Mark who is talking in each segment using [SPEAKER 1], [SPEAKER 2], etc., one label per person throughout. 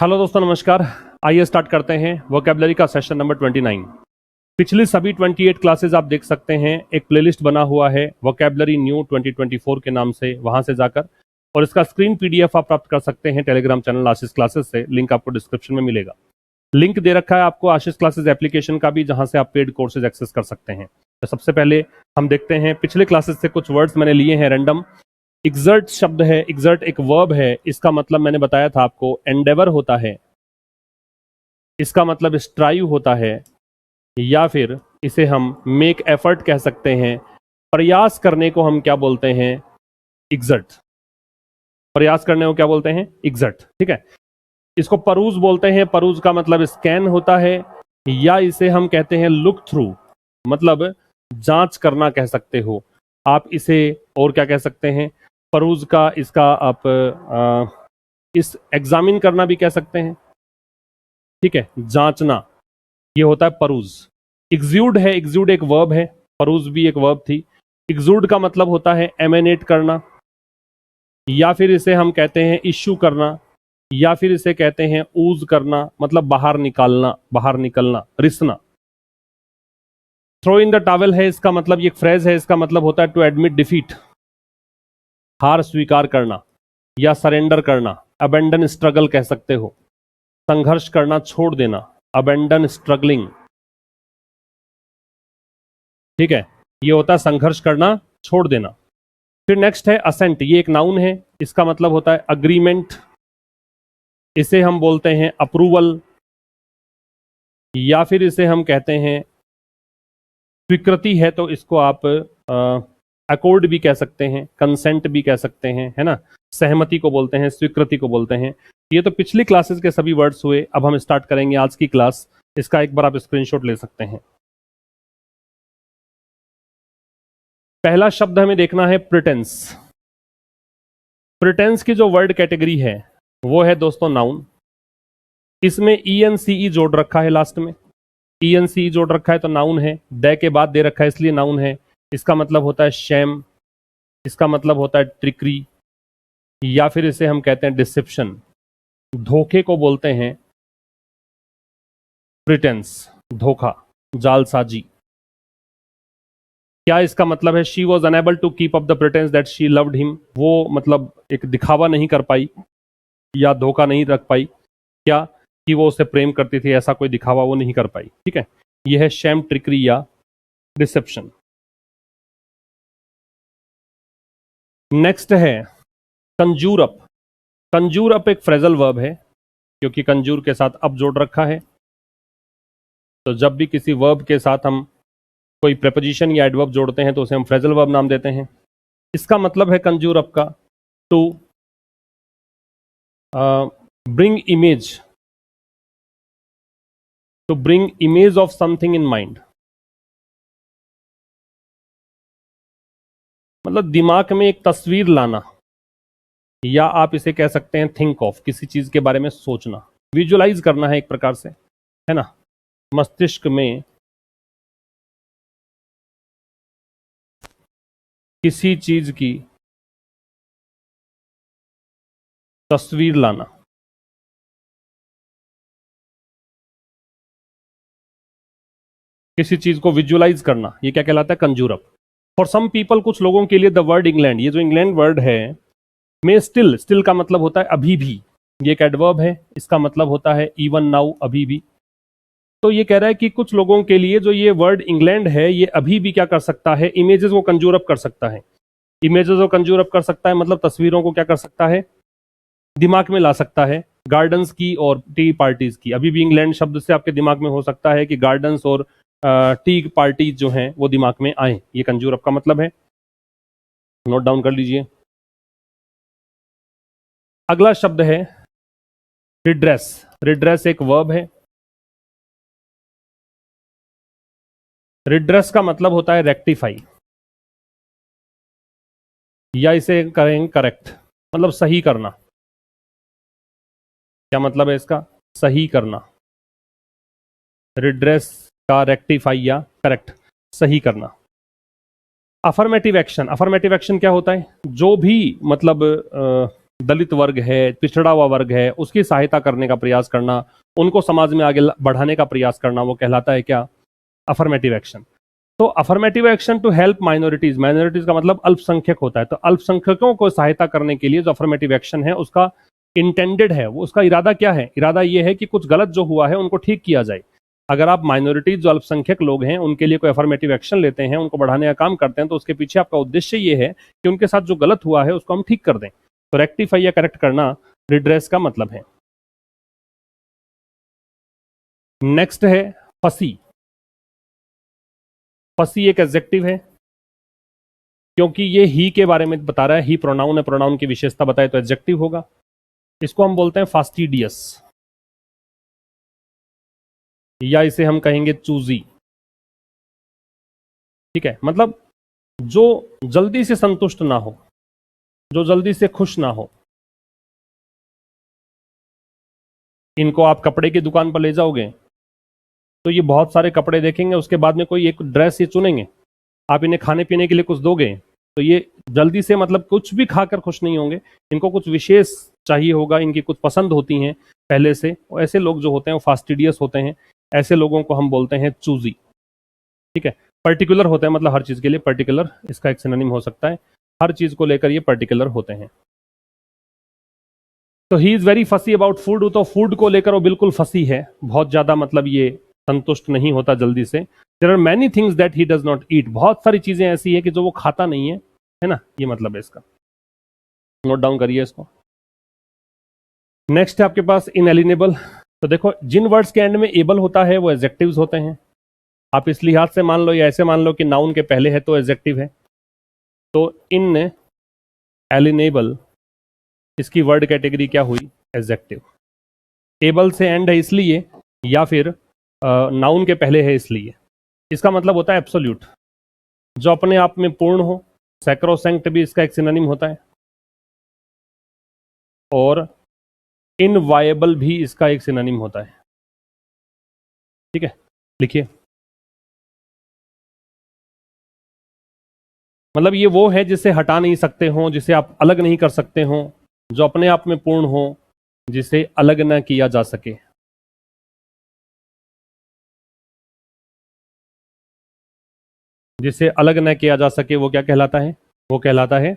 [SPEAKER 1] Hello दोस्तों, नमस्कार। आइए स्टार्ट करते हैं वोकैबुलरी का सेशन नंबर 29। पिछली सभी 28 क्लासेस आप देख सकते हैं। एक प्लेलिस्ट बना हुआ है वोकैबुलरी न्यू 2024 के नाम से, वहां से जाकर, और इसका स्क्रीन पीडीएफ आप प्राप्त कर सकते हैं टेलीग्राम चैनल आशीष क्लासेस से। लिंक आपको डिस्क्रिप्शन में मिलेगा। लिंक दे रखा है आपको आशीष क्लासेस एप्लीकेशन का भी, जहां से आप पेड कोर्सेज एक्सेस कर सकते हैं। तो सबसे पहले हम देखते हैं पिछले क्लासेस से कुछ वर्ड्स मैंने लिए हैं रैंडम। एग्जर्ट शब्द है, एग्जर्ट एक वर्ब है। इसका मतलब मैंने बताया था आपको, एंडेवर होता है। इसका मतलब स्ट्राइव होता है, या फिर इसे हम मेक एफर्ट कह सकते हैं। प्रयास करने को हम क्या बोलते हैं? एग्जर्ट। प्रयास करने को क्या बोलते हैं? एग्जर्ट। ठीक है। इसको परूज बोलते हैं। परूज का मतलब स्कैन होता है, या इसे हम कहते हैं लुक थ्रू, मतलब जांच करना कह सकते हो आप इसे। और क्या कह सकते हैं? परूज का इसका आप इस एग्जामिन करना भी कह सकते हैं। ठीक है, जांचना, ये होता है परूज। एग्ज्यूड है, एग्ज्यूड एक वर्ब है, परूज भी एक वर्ब थी। एग्जूड का मतलब होता है एमेनेट करना, या फिर इसे हम कहते हैं इश्यू करना, या फिर इसे कहते हैं ऊज करना, मतलब बाहर निकालना, बाहर निकलना, रिसना। थ्रो इन द टॉवेल है, इसका मतलब, ये एक फ्रेज है, इसका मतलब होता है टू एडमिट डिफीट, हार स्वीकार करना या सरेंडर करना। अबेंडन स्ट्रगल कह सकते हो, संघर्ष करना, छोड़ देना, अबेंडन स्ट्रगलिंग। ठीक है, ये होता है संघर्ष करना, छोड़ देना। फिर नेक्स्ट है असेंट, ये एक नाउन है। इसका मतलब होता है अग्रीमेंट, इसे हम बोलते हैं अप्रूवल, या फिर इसे हम कहते हैं स्वीकृति है तो इसको आप अकॉर्ड भी कह सकते हैं, कंसेंट भी कह सकते हैं, है ना। सहमति को बोलते हैं, स्वीकृति को बोलते हैं। ये तो पिछली क्लासेस के सभी वर्ड्स हुए। अब हम स्टार्ट करेंगे आज की क्लास। इसका एक बार आप स्क्रीनशॉट ले सकते हैं। पहला शब्द हमें देखना है प्रिटेंस। प्रिटेंस की जो वर्ड कैटेगरी है वो है दोस्तों नाउन। इसमें ENCE जोड़ रखा है लास्ट में, ENCE जोड़ रखा है तो नाउन है। द के बाद दे रखा है इसलिए नाउन है। इसका मतलब होता है शैम, इसका मतलब होता है ट्रिकरी, या फिर इसे हम कहते हैं डिसेप्शन। धोखे को बोलते हैं प्रिटेंस, धोखा, जालसाजी। क्या इसका मतलब है? She was unable to keep up the pretence that she loved him. वो मतलब एक दिखावा नहीं कर पाई या धोखा नहीं रख पाई क्या कि वो उसे प्रेम करती थी, ऐसा कोई दिखावा वो नहीं कर पाई। ठीक है, यह है शैम, ट्रिकरी या डिसेप्शन। नेक्स्ट है कंजूर अप। कंजूर अप एक फ्रेजल वर्ब है, क्योंकि कंजूर के साथ अप जोड़ रखा है। तो जब भी किसी वर्ब के साथ हम कोई प्रेपोजिशन या एडवर्ब जोड़ते हैं तो उसे हम फ्रेजल वर्ब नाम देते हैं। इसका मतलब है कंजूर अप का to bring image, to bring image of something in mind. मतलब दिमाग में एक तस्वीर लाना, या आप इसे कह सकते हैं थिंक ऑफ, किसी चीज के बारे में सोचना, विजुअलाइज करना है एक प्रकार से, है ना। मस्तिष्क में किसी चीज की तस्वीर लाना। किसी चीज को विजुअलाइज करना, ये क्या कहलाता है? Conjure up. For some people, कुछ लोगों के लिए, द वर्ड इंग्लैंड, ये जो इंग्लैंड वर्ड है, में स्टिल, स्टिल का मतलब होता है अभी भी। ये एक एडवर्ब है, इसका मतलब होता है इवन नाउ, अभी भी। तो ये कह रहा है कि कुछ लोगों के लिए जो ये वर्ड इंग्लैंड है, ये अभी भी क्या कर सकता है? इमेजेस को कंजूर अप कर सकता है। इमेजेस को कंजूर अप कर सकता है, मतलब तस्वीरों को क्या कर सकता है? दिमाग में ला सकता है। गार्डन्स की और टी पार्टीज की, अभी भी इंग्लैंड शब्द से आपके दिमाग में हो सकता है कि गार्डन्स और टी पार्टीज जो हैं वो दिमाग में आए। ये कंजूर अप का मतलब है, नोट डाउन कर लीजिए। अगला शब्द है रिड्रेस। रिड्रेस एक वर्ब है। रिड्रेस का मतलब होता है रेक्टिफाई, या इसे करेंगे करेक्ट, मतलब सही करना। क्या मतलब है इसका? सही करना। रिड्रेस का रेक्टिफाई या करेक्ट, सही करना। Affirmative action. अफर्मेटिव एक्शन क्या होता है? जो भी मतलब दलित वर्ग है, पिछड़ा हुआ वर्ग है, उसकी सहायता करने का प्रयास करना, उनको समाज में आगे बढ़ाने का प्रयास करना, वो कहलाता है क्या? Affirmative action. तो affirmative action to help minorities, minorities का मतलब अल्पसंख्यक होता है, तो अल्पसंख्यकों को सहायता करने के लिए जो अफर्मेटिव एक्शन है उसका इंटेंडेड है, वो उसका इरादा क्या है? इरादा ये है कि कुछ गलत जो हुआ है उनको ठीक किया जाए। अगर आप माइनॉरिटीज जो अल्पसंख्यक लोग हैं उनके लिए कोई अफर्मेटिव एक्शन लेते हैं, उनको बढ़ाने का काम करते हैं, तो उसके पीछे आपका उद्देश्य ये है कि उनके साथ जो गलत हुआ है उसको हम ठीक कर दें। तो रेक्टिफाई या करेक्ट करना रिड्रेस का मतलब है। नेक्स्ट है फसी। फसी एक एडजेक्टिव है, क्योंकि ये ही के बारे में बता रहा है, ही प्रोनाउन है, प्रोनाउन की विशेषता बताए तो एडजेक्टिव होगा। इसको हम बोलते हैं फास्टिडियस, या इसे हम कहेंगे चूजी। ठीक है, मतलब जो जल्दी से संतुष्ट ना हो, जो जल्दी से खुश ना हो। इनको आप कपड़े की दुकान पर ले जाओगे तो ये बहुत सारे कपड़े देखेंगे, उसके बाद में कोई एक ड्रेस ये चुनेंगे। आप इन्हें खाने पीने के लिए कुछ दोगे तो ये जल्दी से मतलब कुछ भी खाकर खुश नहीं होंगे, इनको कुछ विशेष चाहिए होगा, इनकी कुछ पसंद होती हैं पहले से। और ऐसे लोग जो होते हैं वो फास्टिडियस होते हैं, ऐसे लोगों को हम बोलते हैं चूजी। ठीक है, पर्टिकुलर होते हैं, मतलब हर चीज़ के लिए पर्टिकुलर इसका एक सिनोनिम हो सकता है, हर चीज़ को लेकर ये पर्टिकुलर होते हैं। तो ही इज़ वेरी फसी अबाउट फूड, तो फूड को लेकर वो बिल्कुल फसी है, बहुत ज़्यादा, मतलब ये संतुष्ट नहीं होता जल्दी से। There are many things that he does not eat, बहुत सारी चीज़ें ऐसी है कि जो वो खाता नहीं है ना, ये मतलब है इसका। नोट डाउन करिए इसको। नेक्स्ट है आपके पास इनएलिनेबल। तो देखो, जिन वर्ड्स के एंड में एबल होता है वो एडजेक्टिव्स होते हैं। आप इस लिहाज से मान लो या ऐसे मान लो कि नाउन के पहले है तो एडजेक्टिव है। तो इन एलिनेबल, इसकी वर्ड कैटेगरी क्या हुई? एडजेक्टिव। एबल से एंड है इसलिए, या फिर नाउन के पहले है इसलिए। इसका मतलब होता है एब्सोल्यूट, जो अपने आप में पूर्ण हो। सैक्रोसैंक्ट भी इसका एक सिनोनिम होता है, और इनवायबल भी इसका एक सिनोनिम होता है। ठीक है, लिखिए। मतलब ये वो है जिसे हटा नहीं सकते हो, जिसे आप अलग नहीं कर सकते हो, जो अपने आप में पूर्ण हो, जिसे अलग ना किया जा सके। जिसे अलग न किया जा सके वो क्या कहलाता है? वो कहलाता है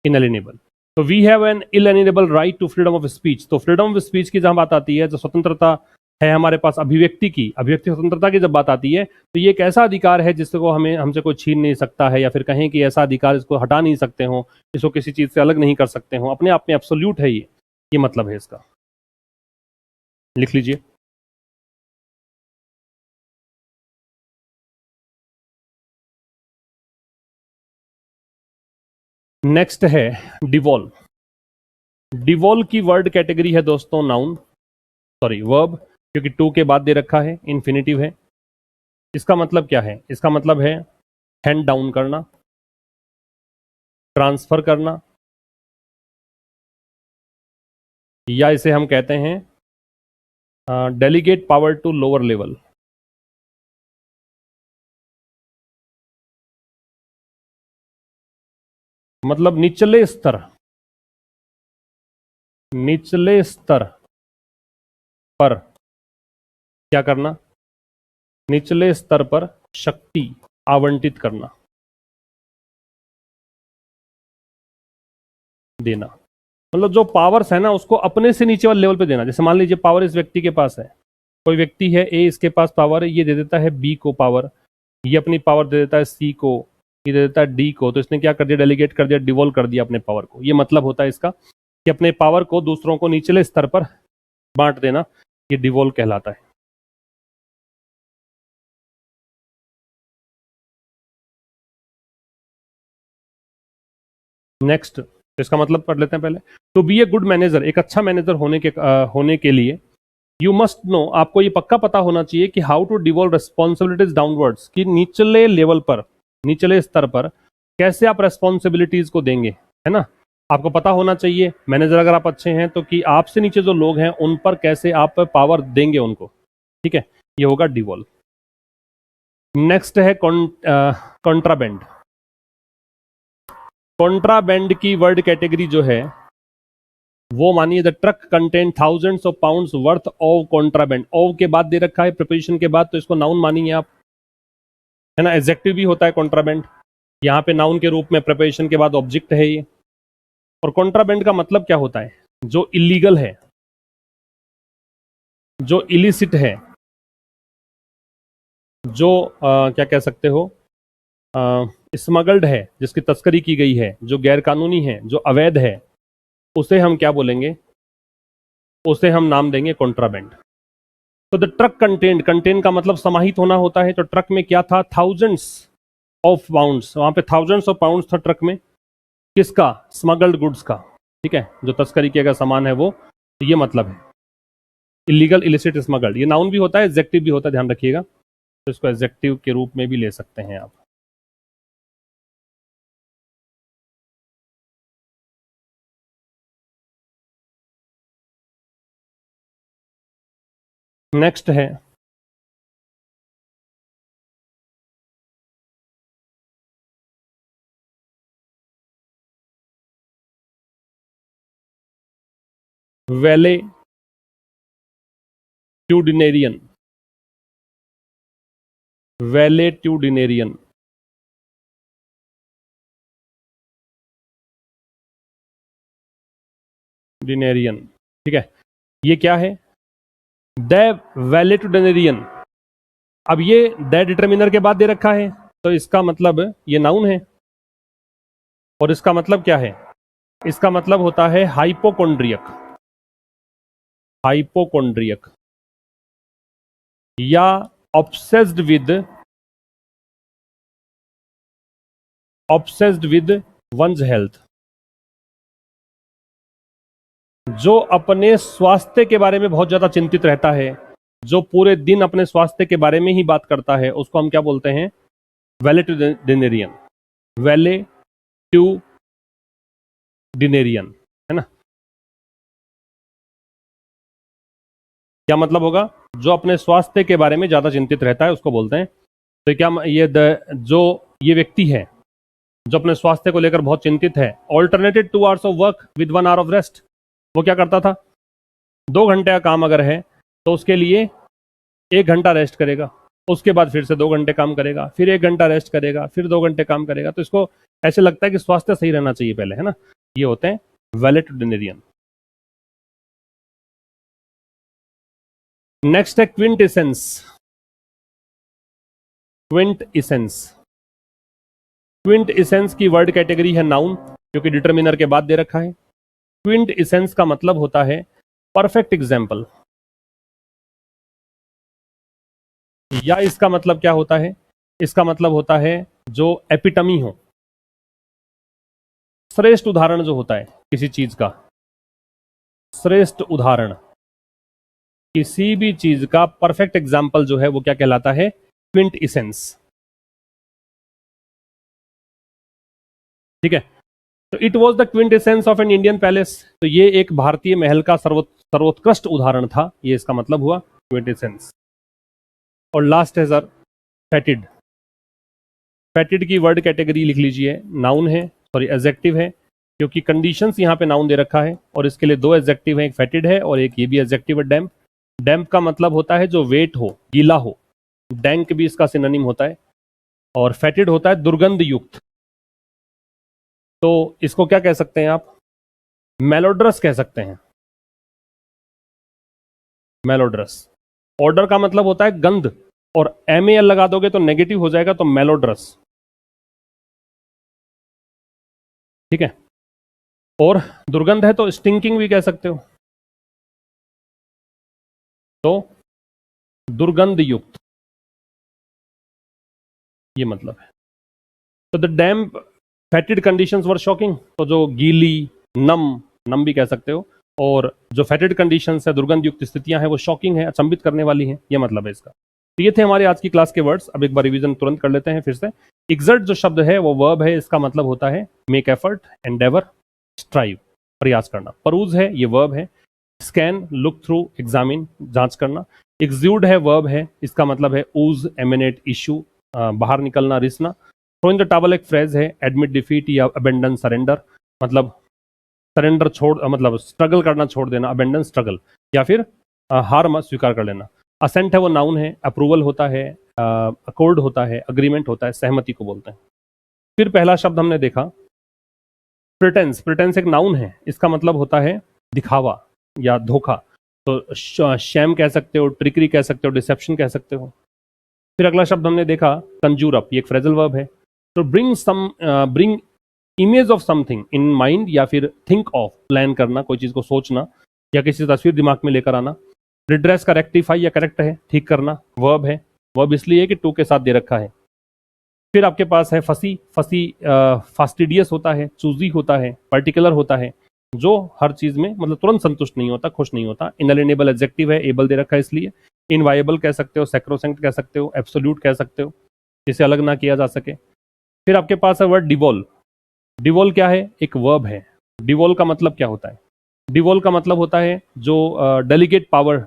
[SPEAKER 1] इनएलिनेबल। तो we have an inalienable right to freedom of speech. तो फ्रीडम ऑफ स्पीच की जहां बात आती है, जो स्वतंत्रता है हमारे पास, अभिव्यक्ति की, अभिव्यक्ति स्वतंत्रता की जब बात आती है, तो ये एक ऐसा अधिकार है जिसको हमें हमसे कोई छीन नहीं सकता है, या फिर कहें कि ऐसा अधिकार इसको हटा नहीं सकते हो, इसको किसी चीज से अलग नहीं कर सकते हो, अपने आप में एब्सोल्यूट है ये मतलब है इसका। लिख लीजिए। नेक्स्ट है डिवॉल्व। डिवॉल्व की वर्ड कैटेगरी है दोस्तों नाउन, सॉरी वर्ब, क्योंकि टू के बाद दे रखा है, इन्फिनेटिव है। इसका मतलब क्या है? इसका मतलब है हैंड डाउन करना, ट्रांसफर करना, या इसे हम कहते हैं delegate power to lower level. मतलब निचले स्तर, निचले स्तर पर क्या करना? निचले स्तर पर शक्ति आवंटित करना, देना। मतलब जो पावर्स है ना उसको अपने से नीचे वाले लेवल पे देना। जैसे मान लीजिए पावर इस व्यक्ति के पास है, कोई व्यक्ति है ए, इसके पास पावर है, ये दे देता है बी को पावर, ये अपनी पावर दे देता है सी को, ये दे देता है डी को। तो इसने क्या कर दिया? डेलीगेट कर दिया, डिवॉल्व कर दिया अपने पावर को। ये मतलब होता है इसका कि अपने पावर को दूसरों को निचले स्तर पर बांट देना, ये डिवॉल्व कहलाता है। नेक्स्ट, इसका मतलब पढ़ लेते हैं पहले। To be a good manager, एक अच्छा मैनेजर होने के लिए यू मस्ट नो, आपको ये पक्का पता होना चाहिए कि how to devolve responsibilities downwards, कि निचले लेवल पर, निचले स्तर पर कैसे आप रेस्पॉन्सिबिलिटीज को देंगे, है ना। आपको पता होना चाहिए मैनेजर अगर आप अच्छे हैं तो कि आपसे नीचे जो लोग हैं उन पर कैसे आप पावर देंगे उनको। ठीक है, ये होगा डिवॉल्व। नेक्स्ट है कॉन्ट्राबैंड। कॉन्ट्राबैंड की वर्ड कैटेगरी जो है वो मानिए the truck contain thousands of pounds worth of contraband, of के बाद दे रखा है प्रिपोजिशन के बाद, तो इसको नाउन मानिए आप, है ना। एडजेक्टिव भी होता है कॉन्ट्राबैंड, यहाँ पे नाउन के रूप में प्रिपोजिशन के बाद ऑब्जेक्ट है ये। और कॉन्ट्राबैंड का मतलब क्या होता है? जो इलीगल है, जो इलिसिट है, जो क्या कह सकते हो, स्मगल्ड है, जिसकी तस्करी की गई है, जो गैरकानूनी है, जो अवैध है, उसे हम क्या बोलेंगे? उसे हम नाम देंगे कॉन्ट्राबैंड। तो द ट्रक कंटेन, कंटेन का मतलब समाहित होना होता है, तो ट्रक में क्या था? थाउजेंड्स ऑफ पाउंड्स, वहां पे थाउजेंड्स ऑफ पाउंड्स था ट्रक में, किसका? स्मगल्ड गुड्स का, ठीक है, जो तस्करी किया गया सामान है वो, तो ये मतलब है इलीगल, इलिसिट, स्मगल्ड। ये नाउन भी होता है, एडजेक्टिव भी होता है, ध्यान रखिएगा, तो इसको एडजेक्टिव के रूप में भी ले सकते हैं आप। नेक्स्ट है वैलेट्यूडिनेरियन, वैलेट्यूडिनेरियन, डिनेरियन, ठीक है, ये क्या है? द वैलेट्यूडिनेरियन। अब ये द डिटर्मिनर के बाद दे रखा है, तो इसका मतलब ये नाउन है, और इसका मतलब क्या है? इसका मतलब होता है हाइपोकोंड्रियक, हाइपोकोंड्रियक, या obsessed with, obsessed with one's health, जो अपने स्वास्थ्य के बारे में बहुत ज्यादा चिंतित रहता है, जो पूरे दिन अपने स्वास्थ्य के बारे में ही बात करता है, उसको हम क्या बोलते हैं? वैलेट्यूडिनेरियन, वैलेट्यूडिनेरियन, है ना। क्या मतलब होगा? जो अपने स्वास्थ्य के बारे में ज्यादा चिंतित रहता है उसको बोलते हैं। तो क्या ये जो ये व्यक्ति है जो अपने स्वास्थ्य को लेकर बहुत चिंतित है, alternated 2 hours of work with 1 hour of rest, वो क्या करता था? 2 घंटे का काम अगर है तो उसके लिए 1 घंटा रेस्ट करेगा, उसके बाद फिर से 2 घंटे काम करेगा, फिर 1 घंटा रेस्ट करेगा, फिर 2 घंटे काम करेगा। तो इसको ऐसे लगता है कि स्वास्थ्य सही रहना चाहिए पहले, है ना। ये होते हैं वैलेट्यूडिनेरियन। नेक्स्ट है Quint essence, Quint essence. Quint essence की वर्ड कैटेगरी है नाउन, क्योंकि डिटर्मिनर के बाद दे रखा है। क्विंट इसेंस का मतलब होता है परफेक्ट एग्जाम्पल, या इसका मतलब क्या होता है? इसका मतलब होता है जो एपिटमी हो, श्रेष्ठ उदाहरण जो होता है किसी चीज का, श्रेष्ठ उदाहरण किसी भी चीज का परफेक्ट एग्जाम्पल जो है वो क्या कहलाता है? क्विंट इसेंस, ठीक है। तो it was the Quint essence of an Indian palace, तो ये एक भारतीय महल का सर्वोत्कृष्ट उदाहरण था, ये इसका मतलब हुआ क्विंट इसेंस। और लास्ट है सर फेटिड। फेटिड की वर्ड कैटेगरी लिख लीजिए, नाउन है, सॉरी एडजेक्टिव है, क्योंकि कंडीशंस यहाँ पे नाउन दे रखा है, और इसके लिए 2 एडजेक्टिव है, एक फेटिड है और एक ये भी एडजेक्टिव है डैम्प। डैम्प का मतलब होता है जो वेट हो, गीला हो, डैंक भी इसका सिनोनिम होता है, और फेटिड होता है दुर्गंध युक्त। तो इसको क्या कह सकते हैं आप? मेलोड्रस कह सकते हैं, मेलोड्रस। ऑर्डर का मतलब होता है गंध, और MAL लगा दोगे तो नेगेटिव हो जाएगा, तो मेलोड्रस, ठीक है। और दुर्गंध है तो स्टिंकिंग भी कह सकते हो, तो दुर्गंध युक्त, ये मतलब है। तो the damp fetid conditions were shocking, तो जो गीली, नम, नम भी कह सकते हो, और जो फेटिड कंडीशंस है, दुर्गंध युक्त स्थितियां हैं, वो शॉकिंग है, अचंभित करने वाली हैं, ये मतलब है इसका। तो ये थे हमारे आज की क्लास के वर्ड्स। अब एक बार रिवीजन तुरंत कर लेते हैं फिर से। एक्सर्ट जो शब्द है वो वर्ब है, इसका मतलब होता है मेक एफर्ट, एंडेवर, स्ट्राइव, प्रयास करना। परूज है, ये वर्ब है। स्कैन, लुक थ्रू, एग्जामिन, जांच करना। एक्सुड है, वर्ब है, इसका मतलब है ऊज, एमिनेट, इशू, बाहर निकलना, रिसना। थ्रो इन द टॉवल एक फ्रेज है, एडमिट डिफीट या अबेंडन, सरेंडर, मतलब सरेंडर मतलब स्ट्रगल करना छोड़ देना, अबेंडन स्ट्रगल, या फिर हार मत स्वीकार कर लेना। असेंट है वो नाउन है, अप्रूवल होता है, अकॉर्ड होता है, अग्रीमेंट होता है, सहमति को बोलते हैं। फिर पहला शब्द हमने देखा प्रिटेंस। प्रिटेंस एक नाउन है, इसका मतलब होता है दिखावा या धोखा। तो शैम कह सकते हो, ट्रिकरी कह सकते हो, डिसेप्शन कह सकते हो। फिर अगला शब्द हमने देखा कंजूर अप, ये एक फ्रेजल वर्ब है। तो bring image of something in mind, या फिर थिंक ऑफ, प्लान करना, कोई चीज को सोचना या किसी तस्वीर दिमाग में लेकर आना। रिड्रेस का रेक्टिफाई या करेक्ट है, ठीक करना, वर्ब है। वर्ब इसलिए है कि टू के साथ दे रखा है। फिर आपके पास है फसी। फसी फास्टिडियस होता है, चूजी होता है, पर्टिकुलर होता है, जो हर चीज में मतलब तुरंत संतुष्ट नहीं होता, खुश नहीं होता। इनएलिनेबल एडजेक्टिव है, एबल दे रखा है इसलिए। इनवायबल कह सकते हो, सैक्रोसेंक्ट कह सकते हो, एब्सोल्यूट कह सकते हो, जिसे अलग ना किया जा सके। फिर आपके पास है वर्ड डिवोल। डिवोल क्या है? एक वर्ब है। डिवोल का मतलब क्या होता है? डिवोल का मतलब होता है जो डेलीगेट पावर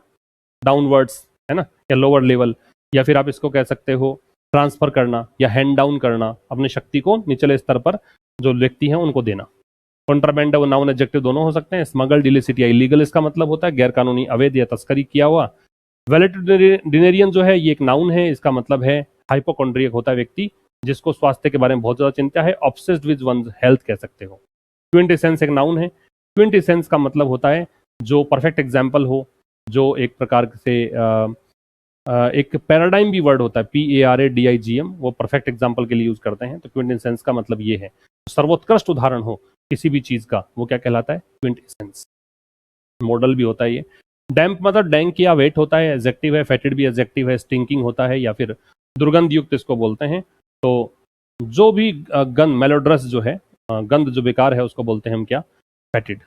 [SPEAKER 1] डाउनवर्ड्स, है ना, या लोअर लेवल, या फिर आप इसको कह सकते हो ट्रांसफर करना या हैंड डाउन करना, अपनी शक्ति को निचले स्तर पर जो व्यक्ति हैं उनको देना। कॉन्ट्राबैंड वो नाउन एडजेक्टिव दोनों हो सकते हैं। स्मगल, इलिसिट या इलीगल इसका मतलब होता है गैर कानूनी, अवैध या तस्करी किया हुआ। वैलेटुडिनेरियन जो है ये एक नाउन है, इसका मतलब है हाइपोकॉन्ड्रियक होता है व्यक्ति जिसको स्वास्थ्य के बारे में बहुत ज्यादा चिंता है। ऑब्सेस्ड विद वन्स हेल्थ कह सकते हो। क्विंटेसेंस एक नाउन है। क्विंटेसेंस का मतलब होता है जो परफेक्ट एग्जाम्पल हो, जो एक प्रकार से एक पैराडाइम भी वर्ड होता है, PARADIGM, वो परफेक्ट एग्जाम्पल के लिए यूज करते हैं। तो क्विंटेसेंस का मतलब ये है सर्वोत्कृष्ट उदाहरण हो किसी भी चीज का, वो क्या कहलाता है? क्विंटेसेंस। मॉडल भी होता है ये। डैम्प मतलब डैंक या वेट होता है, एडजेक्टिव है। फेटिड भी एडजेक्टिव है। स्टिंकिंग होता है या फिर दुर्गंध युक्त इसको बोलते हैं। तो जो भी गंध, मेलोड्रस जो है, गंध जो बेकार है उसको बोलते हैं हम क्या? फेटिड।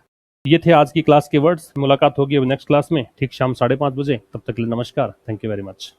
[SPEAKER 1] ये थे आज की क्लास के वर्ड्स। मुलाकात होगी अब नेक्स्ट क्लास में ठीक शाम 5:30 बजे। तब तक के लिए नमस्कार। Thank you very much.